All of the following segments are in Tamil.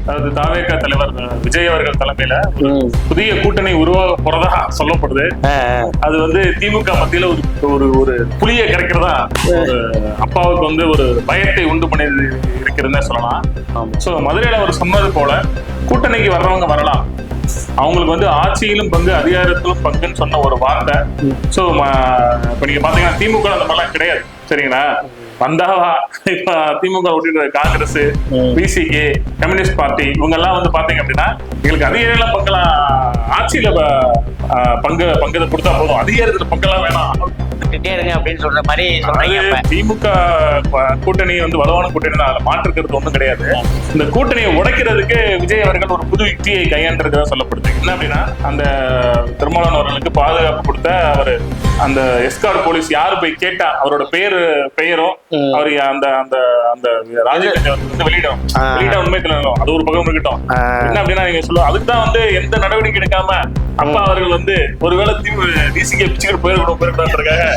அதாவது தாவேகா தலைவர் விஜய் அவர்கள் தலைமையில புதிய கூட்டணி உருவாக போறதா சொல்லப்படுது. அது வந்து திமுக மத்தியில ஒரு ஒரு புளியை கரைக்கிறதா அப்பாவுக்கு வந்து ஒரு பயத்தை உண்டு பண்ணி இருக்கிறதுன்னு சொல்லலாம். சோ மதுரையில அவர் சொன்னது போல கூட்டணிக்கு வர்றவங்க வரலாம், அவங்களுக்கு வந்து ஆட்சியிலும் பங்கு அதிகாரத்திலும் பங்குன்னு சொன்ன ஒரு வார்த்தை. சோ இப்ப நீங்க பாத்தீங்கன்னா திமுக அந்த மாதிரிலாம் கிடையாது, சரிங்களா? வந்தா இப்ப திமுக ஓட்டிட்டு காங்கிரஸ், பிசிகே, கம்யூனிஸ்ட் பார்ட்டி இவங்க எல்லாம் வந்து பாத்தீங்க அப்படின்னா எங்களுக்கு அதிகாரம் பங்கெல்லாம் ஆட்சியில பங்கு கொடுத்தா போதும், அதிகாரத்துல பங்கெல்லாம் வேணாம் அப்படின்னு சொல்ற மாதிரி. திமுக கூட்டணி வந்து வலுவான கூட்டணி தான், அதுல மாற்றுக்கிறது ஒண்ணும் கிடையாது. இந்த கூட்டணியை உடைக்கிறதுக்கு விஜய் அவர்கள் ஒரு புது யுக்தியை கையாண்டிருக்கிறதா சொல்லப்படுது. என்ன அப்படின்னா அந்த திருமாவளவன் அவர்களுக்கு பாதுகாப்பு கொடுத்த அவர் அந்த எஸ்கார்ட் போலீஸ் யாரு போய் கேட்டா அவரோட பெயரும் அவர் அந்த அந்த அந்த ராஜகட்சி வந்து வெளியிடும் உண்மை தெரியணும், அது ஒரு பக்கம் இருக்கட்டும். என்ன அப்படின்னா நீங்க சொல்லுவோம் அதுக்கு தான் வந்து எந்த நடவடிக்கை எடுக்காம அப்பா அவர்கள் வந்து ஒருவேளை டிசிகே பிச்சுக்கிட்டு போயிருக்காங்க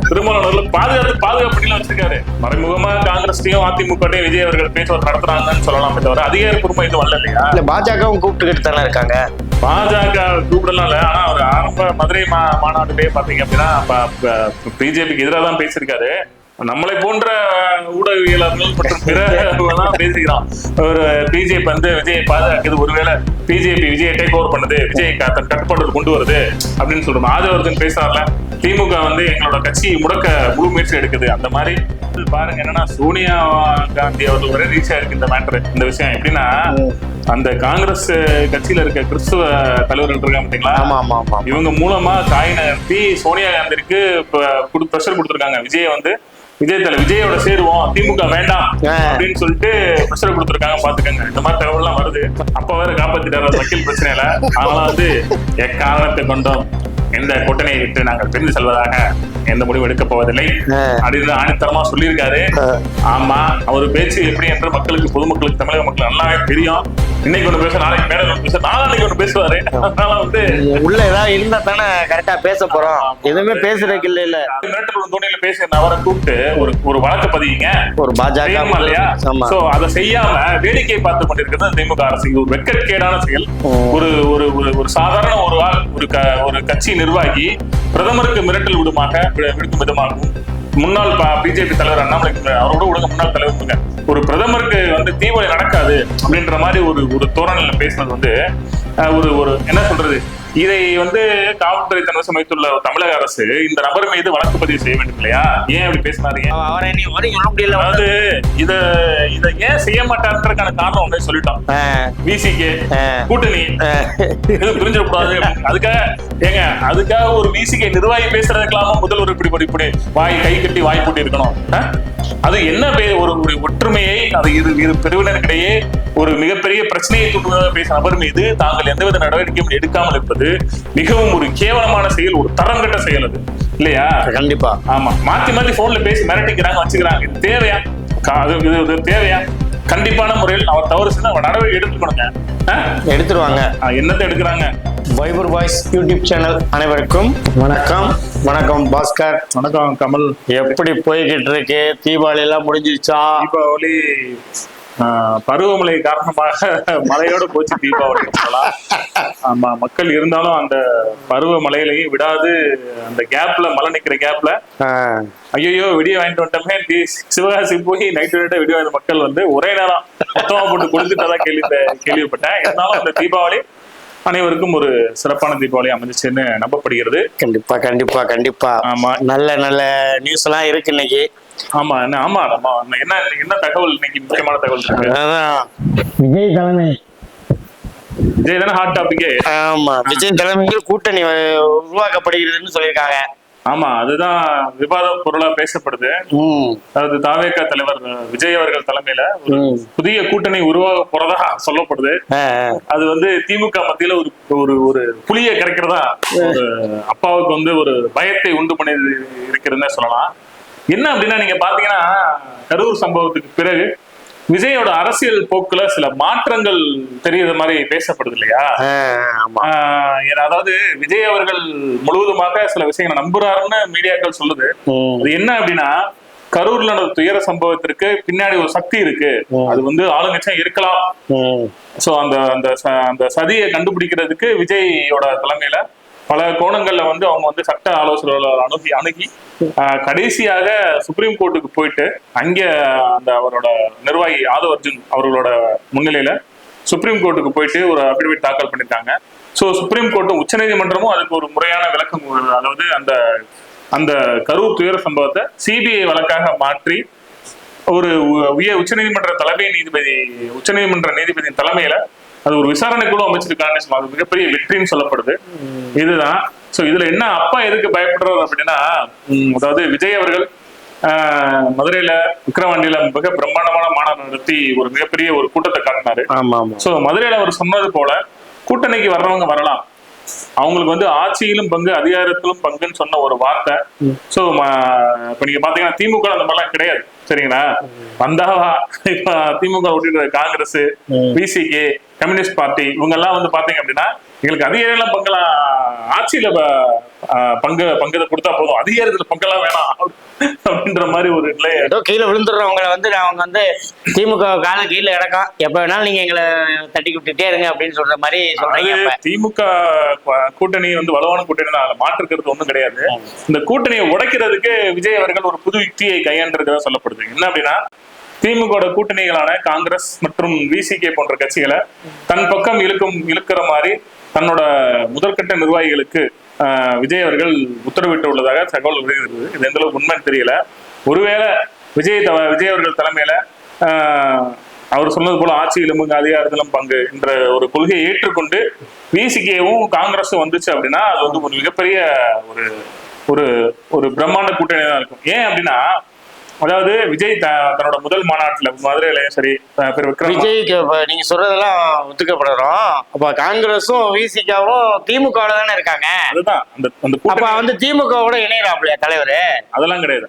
திருமாவளவன் பாதுகாப்பு வச்சிருக்காரு. மறைமுகமா காங்கிரஸ்டையும் அதிமுகட்டையும் விஜய் அவர்கள் பேச்சுவார்த்தை நடத்துறாங்கன்னு சொல்லலாமே தவிர அதிகாரப்பூர்வமா இது வரல இல்லையா? பாஜகவும் கூப்பிட்டுக்கிட்டு தானே இருக்காங்க. பாஜக கூப்பிடலாம் இல்ல, ஆனா அவர் ஆரம்ப மதுரை மாநாட்டிலேயே பாத்தீங்க அப்படின்னா பிஜேபிக்கு எதிராக தான் பேசியிருக்காரு. நம்மளை போன்ற ஊடகவியலாளர்கள் மற்றும் பிறலாம் பேசிக்கிறான். ஒரு பிஜேபி வந்து விஜயை பாதுகாக்குது, ஒருவேளை பிஜேபி விஜயை டேக் ஓவர் பண்ணுது, விஜய் தன் கட்டுப்பாடு கொண்டு வருது அப்படின்னு சொல்றோம். ஆதவர்ஜன் பேசுறாருல, திமுக வந்து எங்களோட கட்சி முடக்க முழு முயற்சி எடுக்குது. அந்த மாதிரி பாருங்க, என்னன்னா சோனியா காந்தி அவர்கள் வரை ரீச் ஆயிருக்கு இந்த மேட்டர். இந்த விஷயம் எப்படின்னா அந்த காங்கிரஸ் கட்சியில இருக்க கிறிஸ்துவ தலைவர்கள் இருக்காங்க பாத்தீங்களா, இவங்க மூலமா காய் நகர்த்தி சோனியா காந்திக்கு பிரஷர் கொடுத்திருக்காங்க. விஜயோட சேருவோம், திமுக வேண்டாம் அப்படின்னு சொல்லிட்டு பிரஷர் கொடுத்திருக்காங்க. பாத்துக்கங்க, இந்த மாதிரி தகவல் எல்லாம் வருது. அப்ப வேற காப்பாத்திட்டாரு வக்கீல் பிரச்சனையில. அதனால வந்து எக்காரணத்தை கொண்டோம் எந்த கூட்டணியை விட்டு நாங்கள் பிரிந்து செல்வதாக எந்த முடிவு எடுக்க போவதில்லை அப்படின்னு ஆணித்தரமா சொல்லியிருக்காரு. ஆமா, அவர் பேச்சு எப்படி என்று மக்களுக்கு, பொதுமக்களுக்கு, தமிழக மக்கள் நல்லாவே தெரியும். இன்னைக்கு ஒண்ணு பேச, நாளைக்கு மேல ஒண்ணு பேச, நாளைக்கு ஒண்ணு பேசுவாரு. அதனால வந்து உள்ள ஏதாவது இருந்தா தானே கரெக்டா பேச போறோம். எதுவுமே பேசுறதுக்கு இல்ல மிரட்டல் தோணியில பேச அவரை கூப்பிட்டு ஒரு வழக்கு பதியுங்க, ஒரு பாஜக இல்லையா? சோ அதை செய்யாம வேடிக்கை பார்த்து கொண்டிருக்கிறது திமுக அரசு. இது ஒரு வெட்கக்கேடான செயல். ஒரு சாதாரண ஒரு கட்சி நிர்வாகி பிரதமருக்கு மிரட்டல் விடுக்கும் விதமாகவும் முன்னாள் பிஜேபி தலைவர் அண்ணாமலை அவரோட ஊடக முன்னாள் தலைவர் ஒரு பிரதமருக்கு வந்து தீவிர நடக்காது அப்படின்ற மாதிரி ஒரு தோரணையில பேசினது வந்து ஒரு என்ன சொல்றது, இதை வந்து காவல்துறை தன்வசம் வைத்துள்ள தமிழக அரசு இந்த நபர் மீது வழக்கு பதிவு செய்ய வேண்டும் இல்லையா? ஏன் அப்படி பேசினாரு? அதாவது இத ஏன் செய்ய மாட்டாருன்றதுக்கான காரணம் ஒண்ணே சொல்லிட்டோம். விசிகே கூட்டணி பிரிஞ்சிடக்கூடாது. அதுக்காக ஒரு விசிகே நிர்வாகி பேசுறதுக்கெல்லாம முதல்வர் இப்படி வாய் கை கட்டி வாய் போட்டி இருக்கணும். அது என்ன ஒரு ஒற்றுமையை, அது இரு பிரிவினருக்கிடையே ஒரு மிகப்பெரிய பிரச்சனையை தூண்டுவதாக பேசிய நபர் மீது தாங்கள் எந்தவித நடவடிக்கையும் எடுக்காமல் இருப்பது மிகவும் ஒரு கேவலமான செயல், ஒரு தரம் கட்ட செயல் அது இல்லையா? கண்டிப்பா. ஆமா, மாத்தி போன்ல பேசி மிரட்டிக்கிறாங்க, வச்சுக்கிறாங்க. இது தேவையா? இது தேவையா? கண்டிப்பான முறையில் அவர் தவறு செஞ்சு அவர் நடவடிக்கை எடுத்துக்கணுங்க. எடுத்துருவாங்க. என்னத்தை எடுக்கிறாங்க? வைபர் வாய்ஸ் யூடியூப் சேனல் அனைவருக்கும் வணக்கம். வணக்கம் பாஸ்கர். வணக்கம் கமல். எப்படி போய்கிட்டு இருக்கு? தீபாவளி எல்லாம் முடிஞ்சிருச்சா? தீபாவளி பருவமழை காரணமாக மழையோட போச்சு தீபாவளி. ஆமா, மக்கள் இருந்தாலும் அந்த பருவமழையிலையும் விடாது அந்த கேப்ல, மழை நிக்கிற கேப்ல ஐயோ வெடியை வாங்கிட்டு வந்துட்டோமே, சிவகாசி போய் நைட்டு வெடி வாங்கின மக்கள் வந்து ஒரே நேரம் மொத்தமா போட்டு கொடுத்துட்டதான் கேள்விப்பட்டேன். இருந்தாலும் அந்த தீபாவளி அனைவருக்கும் ஒரு சிறப்பான தீபாவளி அமைஞ்சிச்சுன்னு நம்பப்படுகிறது. கண்டிப்பா கண்டிப்பா கண்டிப்பா. ஆமா, நல்ல நியூஸ் எல்லாம் இருக்கு இன்னைக்கு. ஆமா என்ன தகவல் இன்னைக்கு? முக்கியமான தகவல் விஜய் தலைமை, விஜய் தானே ஹாட் டாபிக்கே. ஆமா, விஜய் தலைமையில் கூட்டணி உருவாக்கப்படுகிறதுன்னு சொல்லியிருக்காங்க. ஆமா, அதுதான் விவாத பொருளா பேசப்படுது. அதாவது தாவேகா தலைவர் விஜய் அவர்கள் தலைமையில ஒரு புதிய கூட்டணி உருவாக போறதா சொல்லப்படுது. அது வந்து திமுக மத்தியில ஒரு புளியை கரைக்கிறதா அப்பாவுக்கு வந்து ஒரு பயத்தை உண்டு பண்ணி இருக்கிறதுன்னு சொல்லலாம். என்ன அப்படின்னா நீங்க பாத்தீங்கன்னா கரூர் சம்பவத்துக்கு பிறகு விஜயோட அரசியல் போக்குல சில மாற்றங்கள் தெரியற மாதிரி பேசப்படுது இல்லையா? அதாவது விஜய் அவர்கள் முழுவதுமாக சில விஷயங்களை நம்புறாருன்னு மீடியாக்கள் சொல்லுது. அது என்ன அப்படின்னா கரூர்ல நடந்த துயர சம்பவத்திற்கு பின்னாடி ஒரு சக்தி இருக்கு, அது வந்து ஆளுங்கட்சியா இருக்கலாம். சோ அந்த அந்த அந்த சதியை கண்டுபிடிக்கிறதுக்கு விஜயோட தலைமையில பல கோணங்கள்ல வந்து அவங்க வந்து சட்ட ஆலோசகர்கள் அணுகி கடைசியாக சுப்ரீம் கோர்ட்டுக்கு போயிட்டு அங்க அந்த அவரோட நிர்வாகி ஆதவ் அர்ஜுன் அவர்களோட முன்னிலையில சுப்ரீம் கோர்ட்டுக்கு போயிட்டு ஒரு அபிடவிட் தாக்கல் பண்ணிருக்காங்க. சோ சுப்ரீம் கோர்ட்டும் உச்சநீதிமன்றமும் அதுக்கு ஒரு முறையான விளக்கம், அதாவது அந்த அந்த கரூர் துயர சம்பவத்தை சிபிஐ வழக்காக மாற்றி ஒரு உச்சநீதிமன்ற நீதிபதியின் தலைமையில அது ஒரு விசாரணை குழு அமைச்சிருக்காங்க. அது மிகப்பெரிய வெற்றின்னு சொல்லப்படுது. இதுதான். சோ இதுல என்ன அப்பா எதுக்கு பயப்படுறாரு அப்படின்னா, அதாவது விஜய் அவர்கள் மதுரையில விக்கிரவாண்டியில மிக பிரம்மாண்டமான மாநாடு நடத்தி ஒரு மிகப்பெரிய ஒரு கூட்டத்தை காட்டினாரு. சோ மதுரையில அவர் சொன்னது போல கூட்டணிக்கு வர்றவங்க வரலாம், அவங்களுக்கு வந்து ஆட்சியிலும் பங்கு அதிகாரத்திலும் பங்குன்னு சொன்ன ஒரு வார்த்தை. சோ இப்ப நீங்க பாத்தீங்கன்னா திமுக அந்த மாதிரிலாம் கிடையாது, சரிங்களா? வந்தாவா இப்ப திமுக விட்டு காங்கிரஸ், பிசிகே, கம்யூனிஸ்ட் பார்ட்டி இவங்க எல்லாம் வந்து பாத்தீங்க அப்படின்னா எங்களுக்கு அதிகாரம் பங்கெல்லாம் ஆட்சியில பங்கு கொடுத்தா போதும், அதிகாரத்துல பங்கெல்லாம் வேணாம் அப்படின்ற மாதிரி ஒரு நிலை. ஏதோ கீழே விழுந்துடுறவங்களை வந்து அவங்க வந்து திமுக கால கீழே கிடக்கும், எப்ப வேணாலும் நீங்க எங்களை தட்டி விட்டுட்டே இருங்க அப்படின்னு சொல்ற மாதிரி சொல்றீங்க. திமுக கூட்டணி வந்து வலுவான கூட்டணி தான், அதில் மாற்றுக்கிறது ஒன்றும் கிடையாது. இந்த கூட்டணியை உடைக்கிறதுக்கு விஜய் அவர்கள் ஒரு புது யுக்தியை கையாண்டிருக்கிறதா சொல்லப்படுது. என்ன அப்படின்னா, திமுக கூட்டணிகளான காங்கிரஸ் மற்றும் விசிகே போன்ற கட்சிகளை தன் பக்கம் இழுக்கிற மாதிரி தன்னோட முதற்கட்ட நிர்வாகிகளுக்கு விஜய் அவர்கள் உத்தரவிட்டு உள்ளதாக தகவல் வருகிறது. இது எந்த அளவுக்கு உண்மைன்னு தெரியல. ஒருவேளை விஜய் அவர்கள் தலைமையில அவர் சொன்னது போல ஆட்சியிலும் அதிகாரத்திலும் பங்கு என்ற ஒரு கொள்கையை ஏற்றுக்கொண்டு விசிகேவும் காங்கிரஸும் வந்துச்சு அப்படின்னா அது வந்து ஒரு மிகப்பெரிய ஒரு ஒரு ஒரு பிரம்மாண்ட கூட்டணி தான் இருக்கும். ஏன் அப்படின்னா, அதாவது விஜய் தன்னோட முதல் மாநாட்டுல மதுரையிலயும் சரி, விஜய்க்கு நீங்க சொல்றதெல்லாம் ஒத்துக்கப்படுறோம். அப்ப காங்கிரஸும் விசிகாவும் திமுக தானே இருக்காங்க. அதுதான் அப்ப வந்து திமுகவோட இணையறாப்லையா தலைவர்? அதெல்லாம் கிடையாது.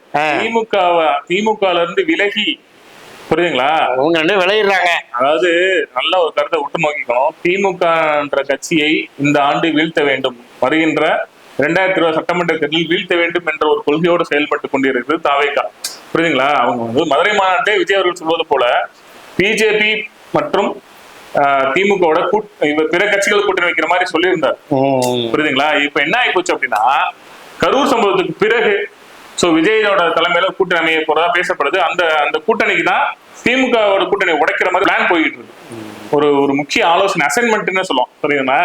திமுக இருந்து விலகி, புரியுதுங்களா? அவங்க ரெண்டு விளையிடுறாங்க. அதாவது நல்ல ஒரு கருத்தை விட்டு நோக்கிக்கணும். திமுக கட்சியை இந்த ஆண்டு வீழ்த்த வேண்டும், வருகின்ற 2020 சட்டமன்ற தேர்தலில் வீழ்த்த வேண்டும் என்ற ஒரு கொள்கையோடு செயல்பட்டு கொண்டிருக்கிறது தாவேகா. புரியுதுங்களா? அவங்க வந்து மதுரை மாநாட்டை விஜய் அவர்கள் சொல்வது போல பிஜேபி மற்றும் திமுக பிற கட்சிகள் கூட்டணி வைக்கிற மாதிரி சொல்லியிருந்தார். புரியுதுங்களா? இப்ப என்ன ஆகி போச்சு அப்படின்னா, கரூர் சம்பவத்துக்கு பிறகு விஜயோட தலைமையில கூட்டணி அமைய போறதா பேசப்படுது. அந்த அந்த கூட்டணிக்கு தான் திமுக கூட்டணி உடைக்கிற மாதிரி பிளான் போயிட்டு இருக்கு. ஒரு முக்கிய ஆலோசனை அசைன்மெண்ட்னு சொல்லுவோம், புரியுதுங்களா?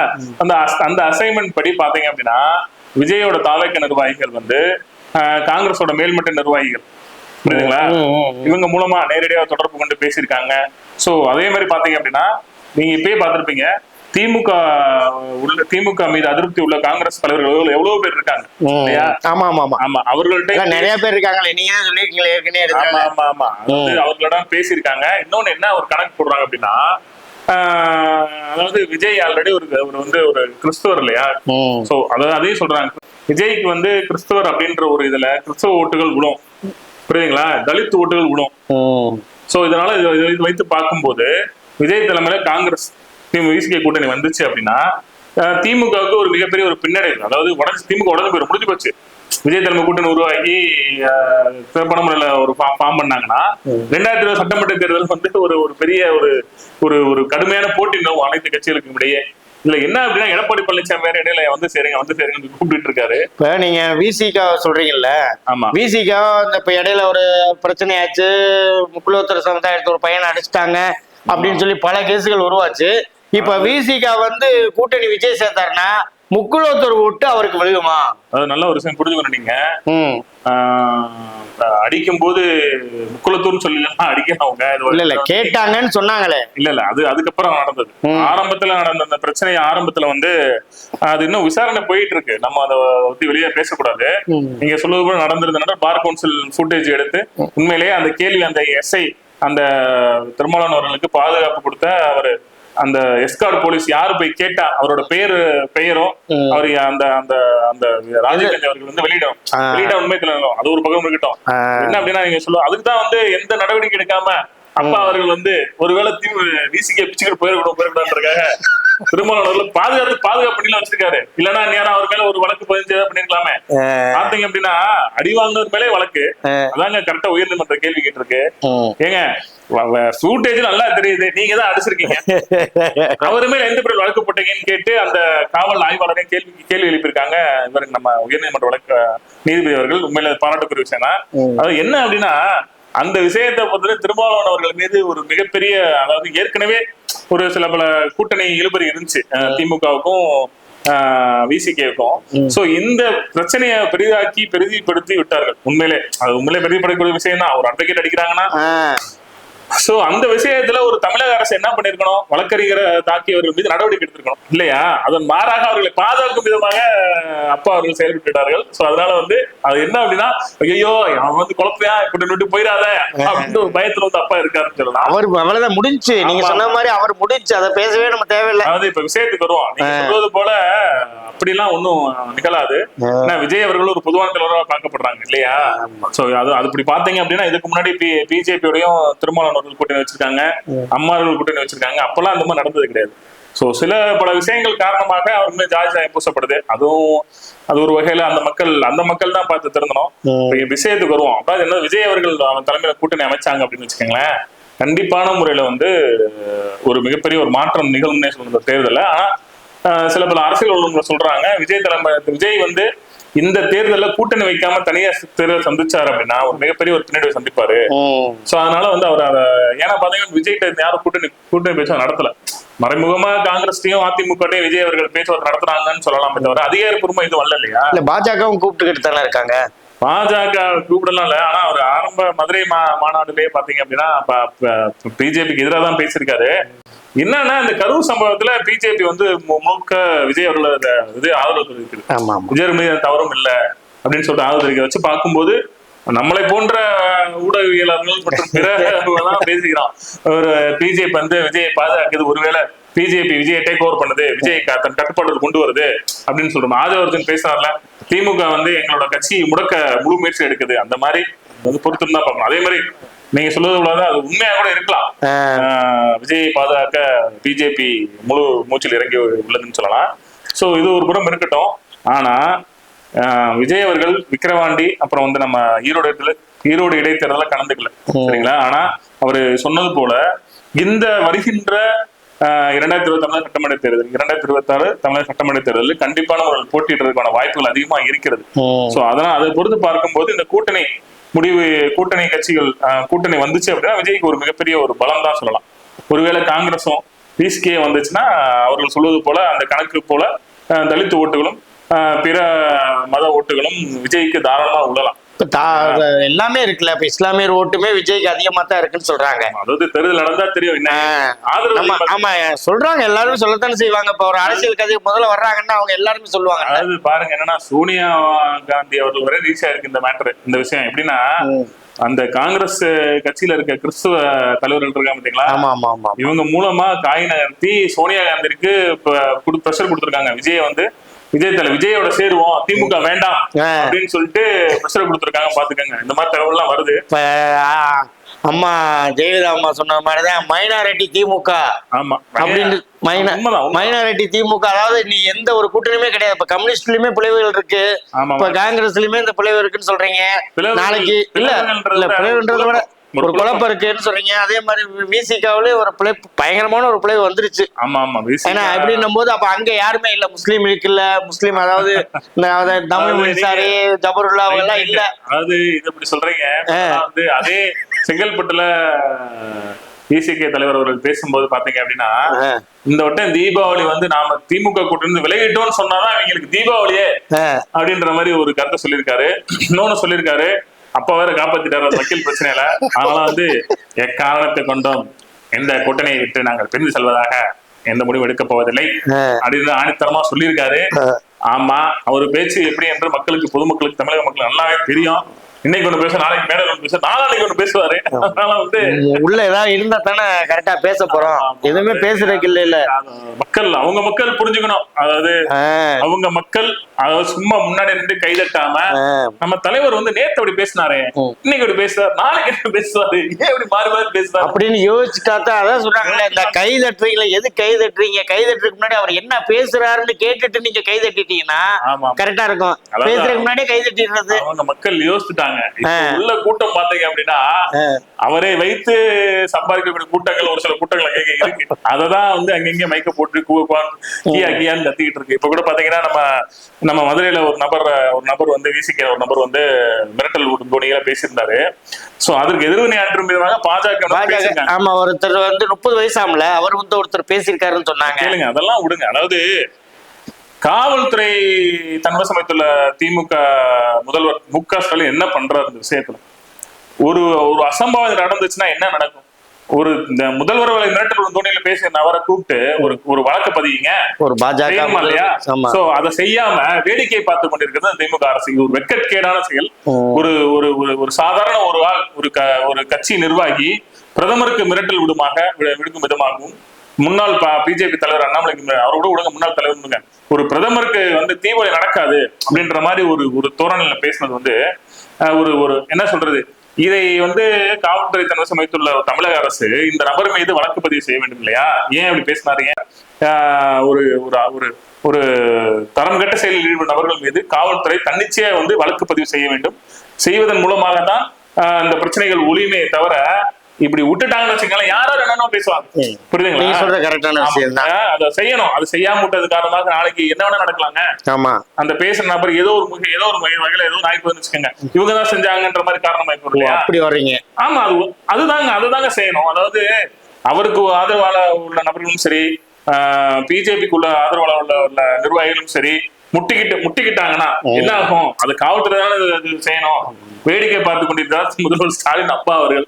அந்த அசைன்மெண்ட் படி பாத்தீங்க அப்படின்னா, விஜயோட தாவேக நிர்வாகிகள் வந்து காங்கிரஸோட மேல்மட்ட நிர்வாகிகள், புரியுதுங்களா, இவங்க மூலமா நேரடியாக தொடர்பு கொண்டு பேசியிருக்காங்க. சோ அதே மாதிரி பாத்தீங்க அப்படின்னா, நீங்க இப்பயே பார்த்திருப்பீங்க, திமுக மீது அதிருப்தி உள்ள காங்கிரஸ் தலைவர்கள் எவ்வளவு பேர் இருக்காங்க. ஆமா, அவர்கள்ட்ட நிறைய பேர் இருக்காங்க. அவர்களிடம் பேசியிருக்காங்க. இன்னொன்னு என்ன ஒரு கணக்கு போடுறாங்க அப்படின்னா, அதாவது விஜய் ஆல்ரெடி ஒரு கிறிஸ்தவர் இல்லையா? சோ அதையும் சொல்றாங்க, விஜய்க்கு வந்து கிறிஸ்தவர் அப்படின்ற ஒரு இதுல கிறிஸ்தவ ஓட்டுகள் விடும், புரியுதுங்களா? தலித் ஓட்டுகள் விடும். சோ இதனால இது வைத்து பார்க்கும்போது விஜய் தலைமையில காங்கிரஸ் விசிகே கூட்டணி வந்துச்சு அப்படின்னா திமுகவுக்கு ஒரு மிகப்பெரிய ஒரு பின்னடைவு. அதாவது திமுக உடனே போய் முடிஞ்சு போச்சு. விஜய் தலைமை கூட்டணி உருவாக்கி சிறப்பான முறையில ஒரு ஃபார்ம் பண்ணாங்கன்னா 2020 சட்டமன்ற தேர்தல் வந்து ஒரு பெரிய ஒரு கடுமையான போட்டி நிலவும் அனைத்து கட்சிகளுக்கும் இடையே. இதுல என்ன அப்படின்னா, எடப்பாடி பழனிசாமி வேற இடையில வந்து சேருங்க கூப்பிட்டு இருக்காரு. இப்ப நீங்க விசிகா சொல்றீங்கல்ல, ஆமா, விசிகா இப்ப இடையில ஒரு பிரச்சனை ஆச்சு, முக்குலத்தர் சமுதாயத்தை ஒரு பையனை அடிச்சுட்டாங்க அப்படின்னு சொல்லி பல கேசுகள் உருவாச்சு. இப்ப விசிகா வந்து கூட்டணி விஜய் சேர்த்தாருன்னா முக்குலத்தர் விட்டு அவருக்கு விழுகுமா? அது நல்ல ஒரு விஷயம் புரிஞ்சுக்கணும். நீங்க அடிக்கும் போது முக்குலத்தூர்னு சொல்லலாம் அடிக்க கேட்டாங்கன்னு சொன்னாங்களே. இல்ல அது அதுக்கப்புறம் நடந்தது. ஆரம்பத்துல நடந்த அந்த பிரச்சனை ஆரம்பத்துல வந்து அது இன்னும் விசாரணை போயிட்டு இருக்கு. நம்ம அதை பத்தி வெளியே பேசக்கூடாது. நீங்க சொல்வது போல நடந்திருந்தா பார் கவுன்சில் ஃபுட்டேஜ் எடுத்து உண்மையிலேயே அந்த கேள்வி அந்த எஸ்ஐ அந்த திருமாவளவன் அவர்களுக்கு பாதுகாப்பு கொடுத்த அவரு அந்த எஸ்கார்ட் போலீஸ் யாரு போய் கேட்டா அவரோட பெயரும் அவரு அந்த அந்த அந்த ராஜீவ்காந்தி அவர்கள் வந்து வெளியிட உண்மை தெரியணும். அது ஒரு பக்கம் இருக்கட்டும். என்ன அப்படின்னா நீங்க சொல்லுவோம், அதுக்குதான் வந்து எந்த நடவடிக்கை எடுக்காம அப்பா அவர்கள் வந்து ஒருவேளை விசிகே பிச்சுக்கிட்டு போயிடக்கூடாதுன்றதுக்காக திருமாவளவர்கள் பாதுகாப்பு பண்ணிலாம் வச்சிருக்காரு. இல்லன்னா நேரம் அவர் மேல ஒரு வழக்கு பதிஞ்சு பண்ணிருக்கலாமே. பாத்தீங்க அப்படின்னா அடி வாங்கினவர் மேலே வழக்கு. அதாங்க கரெக்டா உயர்நீதிமன்ற கேள்வி கேட்டிருக்கு. ஏங்க சூட்டேஜ் நல்லா தெரியுது, நீங்க தான் அடிச்சிருக்கீங்க, அவரு மேல எந்த பேர் வழக்கு போட்டீங்கன்னு கேட்டு அந்த காவல் ஆய்வாளரையும் கேள்வி எழுப்பியிருக்காங்க இவருக்கு நம்ம உயர்நீதிமன்ற வழக்கு நீதிபதி அவர்கள். உண்மையில பாராட்டுக்குரிய விஷயம் தான். அது என்ன அப்படின்னா அந்த விஷயத்தை பொறுத்தவரை திருமாவளவன் அவர்கள் மீது ஒரு மிகப்பெரிய, அதாவது ஏற்கனவே ஒரு சில பல கூட்டணி இழுபறி இருந்துச்சு திமுகவுக்கும் விசிகேவுக்கும். சோ இந்த பிரச்சனையை பெரிதிப்படுத்தி விட்டார்கள். உண்மையிலே அது உண்மையிலே பெரிதிப்படக்கூடிய விஷயம் தான். ஒரு அட்வொகேட் அடிக்கிறாங்கன்னா சோ அந்த விஷயத்துல ஒரு தமிழக அரசு என்ன பண்ணிருக்கணும், வழக்கறிஞரை தாக்கியவர்கள் மீது நடவடிக்கை எடுத்திருக்கணும் இல்லையா? அதன் மாறாக அவர்களை பாதுகாக்கும் விதமாக அப்பா அவர்கள் செயல்பட்டார்கள். சோ அதனால அது என்ன அப்படின்னா, ஐயோ அவன் குழப்பையா இப்படி விட்டு போயிடாத அப்படின்னு ஒரு பயத்துல அப்பா இருக்காருன்னு சொல்லலாம். அவர் அவ்வளவுதான் முடிஞ்சு, நீங்க சொன்ன மாதிரி அவர் முடிஞ்சு, அதை பேசவே நம்ம தேவையில்லை. அதாவது இப்ப விஷயத்துக்கு வருவோம். நீங்க சொல்வது போல அப்படிலாம் ஒன்னும் நிகழாது. ஏன்னா விஜய் அவர்கள் ஒரு பொதுவான தலைவராக பார்க்கப்படுறாங்க இல்லையா? சோ அது அப்படி பாத்தீங்க அப்படின்னா இதுக்கு முன்னாடி பிஜேபியோடையும் திருமாவளவன் கூட்டணி வச்சிருக்காங்க, அம்மார்கள் கூட்டணி வச்சிருக்காங்க. அப்பெல்லாம் அந்த மாதிரி நடந்தது கிடையாது. சோ சில பல விஷயங்கள் காரணமாக அவர் ஜாதி பூசப்படுது. அது ஒரு வகையில அந்த மக்கள் தான் பார்த்து திருந்தணும். விஷயத்துக்கு வருவோம். அதாவது என்ன, விஜய் அவர்கள் அவன் தலைமையில கூட்டணி அமைச்சாங்க அப்படின்னு வச்சுக்கோங்களேன், கண்டிப்பான முறையில ஒரு மிகப்பெரிய ஒரு மாற்றம் நிகழும்னே சொல்ற தேர்தல. ஆனா சில பல அரசியல் உள்ளவங்க சொல்றாங்க விஜய் இந்த தேர்தலில் கூட்டணி வைக்காம தனியா தேர்தல் சந்திச்சாரு அப்படின்னா ஒரு மிகப்பெரிய ஒரு பின்னடைவை சந்திப்பாரு. சோ அதனால அவர் ஏன்னா பாத்தீங்கன்னா விஜய் யாரும் கூட்டணி பேச்சுவார்த்தை நடத்தல. மறைமுகமா காங்கிரஸ்டையும் அதிமுகட்டையும் விஜய் அவர்கள் பேச்சுவார்த்தை நடத்துறாங்கன்னு சொல்லலாமே தவிர அதிகாரப்பூர்வமா இது வரல இல்லையா? இல்ல பாஜகவும் கூப்பிட்டுக்கிட்டு தானே இருக்காங்க. பாஜக கூப்பிடலாம் இல்ல. ஆனா அவர் ஆரம்ப மதுரை மாநாடுலயே பாத்தீங்க அப்படின்னா பிஜேபிக்கு எதிராக தான் பேசியிருக்காரு. என்னன்னா இந்த கரூர் சம்பவத்துல பிஜேபி முழுக்க விஜய் அவர்கள் ஆதரவு தெரிவிக்குது. விஜய் மீது தவறும் இல்லை அப்படின்னு சொல்லிட்டு ஆதரவு தெரிவிக்க வச்சு பார்க்கும்போது நம்மளை போன்ற ஊடகவியலாளர்கள் மற்றும் பிற பேசிக்கிறான். ஒரு பிஜேபி விஜயை பாதுகாக்குது, ஒருவேளை பிஜேபி விஜயை டேக் ஓவர் பண்ணுது, விஜய் தன் கட்டுப்பாடு கொண்டு வருது அப்படின்னு சொல்றோம். ஆதரவர்ஜன் பேசுறாருல, திமுக எங்களோட கட்சி முடக்க முழு முயற்சி எடுக்குது, அந்த மாதிரி பொறுத்து தான் பார்க்கணும். அதே மாதிரி நீங்க சொல்றது உள்ளது, அது உண்மையா கூட இருக்கலாம். விஜயை பாதுகாக்க பிஜேபி முழு மூச்சில் இறங்கி உள்ளதுன்னு சொல்லலாம். சோ இது ஒரு புறம் இருக்கட்டும். ஆனா விஜய் அவர்கள் விக்கிரவாண்டி அப்புறம் நம்ம ஈரோடு இடைத்தேர்தல கலந்துக்கல, சரிங்களா? ஆனா அவரு சொன்னது போல இந்த வருகின்ற 2026 சட்டமன்ற தேர்தல், 2026 தமிழக சட்டமன்ற தேர்தலில் கண்டிப்பான ஒரு போட்டியிடுறதுக்கான வாய்ப்புகள் அதிகமா இருக்கிறது. சோ அதனால அதை பொறுத்து பார்க்கும்போது இந்த கூட்டணி கட்சிகள் கூட்டணி வந்துச்சு அப்படின்னா விஜய்க்கு ஒரு மிகப்பெரிய ஒரு பலம் தான் சொல்லலாம். ஒருவேளை காங்கிரஸும் விசிகே வந்துச்சுன்னா அவர்கள் சொல்வது போல அந்த கணக்கு போல தலித் ஓட்டுகளும் பிற மத ஓட்டுகளும் விஜய்க்கு தாராளமா உள்ளலாம். எல்லாமே இருக்குல்ல. இப்ப இஸ்லாமியர் ஓட்டுமே விஜய்க்கு அதிகமா தான் இருக்குன்னு சொல்றாங்க. அதாவது தேர்தல் நடந்தா தெரியும் என்ன ஆதரவு. ஆமா சொல்றாங்க, எல்லாருமே சொல்லத்தானே செய்வாங்க. இப்ப ஒரு அரசியல் கதை முதல்ல வர்றாங்கன்னா அவங்க எல்லாருமே சொல்லுவாங்க. அதாவது பாருங்க என்னன்னா, சோனியா காந்தி அவர்கள் வரை ரீச் ஆயிருக்கு இந்த மேட்டர். இந்த விஷயம் எப்படின்னா, அந்த காங்கிரஸ் கட்சியில இருக்க கிறிஸ்துவ தலைவர்கள் இருக்காங்க பாத்தீங்களா, இவங்க மூலமா காய் நகர்த்தி சோனியா காந்திக்கு பிரஷர் கொடுத்திருக்காங்க. விஜயோட சேருவோம், திமுக வேண்டாம் அப்படின்னு சொல்லிட்டு பிரஷர் கொடுத்திருக்காங்க. பாத்துக்கங்க, இந்த மாதிரி தகவல் எல்லாம் வருது. அம்மா ஜெயலலிதா அம்மா சொன்ன மாதிரிதான் மைனாரிட்டி திமுக. ஆமா அப்படின்னு மைனாரிட்டி திமுக. அதாவது நீ எந்த ஒரு கூட்டணியுமே கிடையாது. இப்ப கம்யூனிஸ்ட்லயுமே பிளவுகள் இருக்கு, இப்ப காங்கிரஸ்லயுமே இந்த பிளவு இருக்குன்னு சொல்றீங்க. நாளைக்கு இல்ல பிளவுன்றத விட ஒரு குழப்பம் இருக்குன்னு சொல்றீங்க. அதே மாதிரி விசிகாவிலே ஒரு பிளவு, பயங்கரமான ஒரு பிளவு வந்துருச்சு. ஏன்னா எப்படின்னும் போது அப்ப அங்க யாருமே இல்ல, முஸ்லீம் இருக்குல்ல, முஸ்லீம் அதாவது தமிழ் மின்சாரி ஜபருல்லா எல்லாம் இல்ல. அதாவது இது எப்படி சொல்றீங்க, அதே செங்கல்பட்டுல விசிகே தலைவர் அவர்கள் பேசும்போது பாத்தீங்க அப்படின்னா, இந்த வட்டம் தீபாவளி நாம திமுக கூட்டணி விலகிட்டோம்னு சொன்னாதான் அவங்களுக்கு தீபாவளியே அப்படின்ற மாதிரி ஒரு கருத்தை சொல்லியிருக்காரு. இன்னொன்னு சொல்லியிருக்காரு, அப்ப வேற காப்பாத்திட்டாரு அந்த வக்கீல் பிரச்சனையில. அதனால எக்காரணத்தை கொண்டும் எந்த கூட்டணியை விட்டு நாங்கள் பிரிந்து செல்வதாக எந்த முடிவு எடுக்க போவதில்லை அப்படின்னு ஆணித்தரமா சொல்லியிருக்காரு. ஆமா, அவரு பேச்சு எப்படி என்று பொதுமக்களுக்கு தமிழக மக்களுக்கு நல்லாவே தெரியும். இன்னைக்கு ஒண்ணு பேச, நாளைக்கு மேல ஒண்ணு பேச, நாளைக்கு ஒண்ணு பேசுவாரு. அதனால உள்ள ஏதாவது இருந்தா தானே கரெக்டா பேச போறோம். எதுவுமே பேசுறதுக்கு இல்ல. அவங்க மக்கள் புரிஞ்சுக்கணும். அதாவது அவங்க மக்கள் அதாவது சும்மா முன்னாடி நின்று கைதட்டாம நம்ம தலைவர் வந்து நேத்து அப்படி பேசினாரு, இன்னைக்கு அப்படி பேசுறாரு, நாளைக்கு என்ன பேசுவாரு, ஏன் இப்படி மாறி மாறி பேசுறாரு அப்படின்னு யோசிச்சுட்டா தான் அதான் சொல்றாங்கல்ல, இந்த கை தட்டுறீங்களா, எது கை தட்டுறீங்க, கை தட்டுறதுக்கு முன்னாடி அவர் என்ன பேசுறாருன்னு கேட்டுட்டு நீங்க கை தட்டிட்டீங்கன்னா கரெக்டா இருக்கும். பேசுறதுக்கு முன்னாடியே கை தட்டிடுறது அவங்க மக்கள் யோசிச்சுட்டாங்க. உள்ள கூட்டம் பாத்தீங்க அப்படின்னா அவரை வைத்து சம்பாதிக்கக்கூடிய கூட்டங்கள் ஒரு சில கூட்டங்கள் அங்க இருக்கு. அததான் வந்து அங்கங்க மைக்க போட்டு கியா கியான்னு கத்திக்கிட்டு இருக்கு. இப்ப கூட பாத்தீங்கன்னா நம்ம மதுரையில ஒரு நபர் வந்து விசிக ஒரு நபர் வந்து மிரட்டல் தோனிகள பேசியிருந்தாரு. சோ அதற்கு எதிர்வினை ஆற்றும் விதமாக பாஜக ஆமா ஒருத்தர் வந்து 30 வயசாமல அவர் வந்து ஒருத்தர் பேசியிருக்காருன்னு சொன்னாங்க. கேளுங்க, அதெல்லாம் விடுங்க. அதாவது காவல்துறை தன்வசமைத்துள்ள திமுக முதல்வர் மு.க. ஸ்டாலின் என்ன பண்றாரு இந்த விஷயத்துல? ஒரு அசம்பாவிதம் நடந்துச்சுன்னா என்ன நடக்கும்? ஒரு இந்த முதல்வர் மிரட்டல் தோனியில பேசிய நபரை கூப்பிட்டு ஒரு வழக்கு பதிவுங்க, ஒரு பாஜக இல்லையா? சோ அதை செய்யாம வேடிக்கை பார்த்து கொண்டிருக்கிறது திமுக அரசு. இது ஒரு வெட்கக்கேடான செயல். ஒரு சாதாரண ஒரு கட்சி நிர்வாகி பிரதமருக்கு மிரட்டல் விடுக்கும் விதமாகவும் முன்னாள் பிஜேபி தலைவர் அண்ணாமலை அவரோட விடுங்க முன்னாள் தலைவர் ஒரு பிரதமருக்கு வந்து தீவிர நடக்காது அப்படின்ற மாதிரி ஒரு தோரணையில பேசினது வந்து ஒரு என்ன சொல்றது, இதை வந்து காவல்துறை தன்வசம் வைத்துள்ள தமிழக அரசு இந்த நபர் மீது வழக்கு பதிவு செய்ய வேண்டும் இல்லையா? ஏன் அப்படி பேசினாருங்க? ஒரு தரம் கட்ட செயலில் ஈடுபடும் நபர்கள் மீது காவல்துறை தன்னிச்சையா வந்து வழக்கு பதிவு செய்ய வேண்டும். செய்வதன் மூலமாக தான் இந்த பிரச்சனைகள் ஒளியுமே தவிர இப்படி விட்டுட்டாங்கன்னு வச்சுக்கோங்களேன், யாரும் என்னென்ன பேசுவாங்க. புரியுதுங்களா? அதை செய்யணும். அது செய்யாம விட்டது காரணமாக நாளைக்கு என்ன வேணா நடக்கலாங்க. ஆமா, அந்த பேசுற நபர் ஏதோ ஒரு வகையில ஏதோ நாய்க்கு வச்சுக்கோங்க, இவங்கதான் செஞ்சாங்கன்ற மாதிரி காரணம் அப்படி வர்றீங்க. ஆமா, அதுதாங்க செய்யணும். அதாவது அவருக்கு ஆதரவாளர் உள்ள நபர்களும் சரி, பிஜேபிக்கு உள்ள ஆதரவாளர் உள்ள நிர்வாகிகளும் சரி முட்டிக்கிட்டாங்கன்னா என்ன ஆகும்? அது காவல்துறை தானே செய்யணும். வேடிக்கை பார்த்து கொண்டிருந்தார் முதல்வர் ஸ்டாலின் அப்பா அவர்கள்.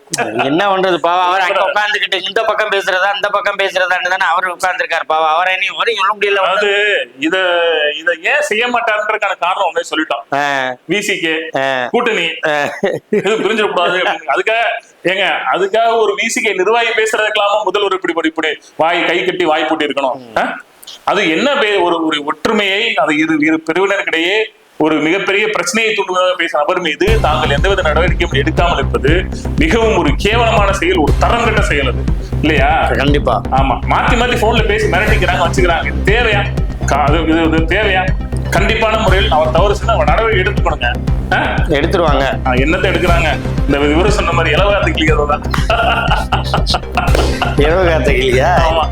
என்ன பண்றது பாவா, அவர் அங்க உட்கார்ந்துகிட்டு இந்த பக்கம் பேசுறதா அந்த பக்கம் பேசுறதான்னு தானே அவர் உட்கார்ந்துருக்காரு பாவா. அவரை நீ சொல்ல முடியல. அதாவது இத ஏன் செய்ய மாட்டாருன்றதுக்கான காரணம் ஒன்னே சொல்லிட்டோம். விசிகே கூட்டணி பிரிஞ்சிடக்கூடாது. அதுக்காக ஒரு விசிகே நிர்வாகி பேசுறதுக்கெல்லாம முதல்வர் இப்படி வாய் கை கட்டி வாய் போட்டி இருக்கணும். அது என்ன ஒரு ஒற்றுமையை அது இரு பிரிவினருக்கிடையே ஒரு மிகப்பெரிய பிரச்சனையை தூண்டுவதாக பேசிய நபர் மீது தாங்கள் எந்தவித நடவடிக்கையும் எடுக்காமல் இருப்பது மிகவும் ஒரு கேவலமான செயல், ஒரு தரம் கட்ட செயல் அது இல்லையா? கண்டிப்பா. ஆமா, மாத்தி போன்ல பேசி மிரட்டிக்கிறாங்க, வச்சுக்கிறாங்க. இது தேவையா? இது தேவையா? கண்டிப்பான முறையில் அவர் தவறு செஞ்சு அவர் நடவடிக்கை எடுத்துக்கணுங்க. எடுத்துருவாங்க. என்னத்தை எடுக்கிறாங்க? இந்த விவரம் சொன்ன மாதிரி இலவகாத்த கிளிக்கிறதா? இலவகாத்த கிளியா? ஆமா.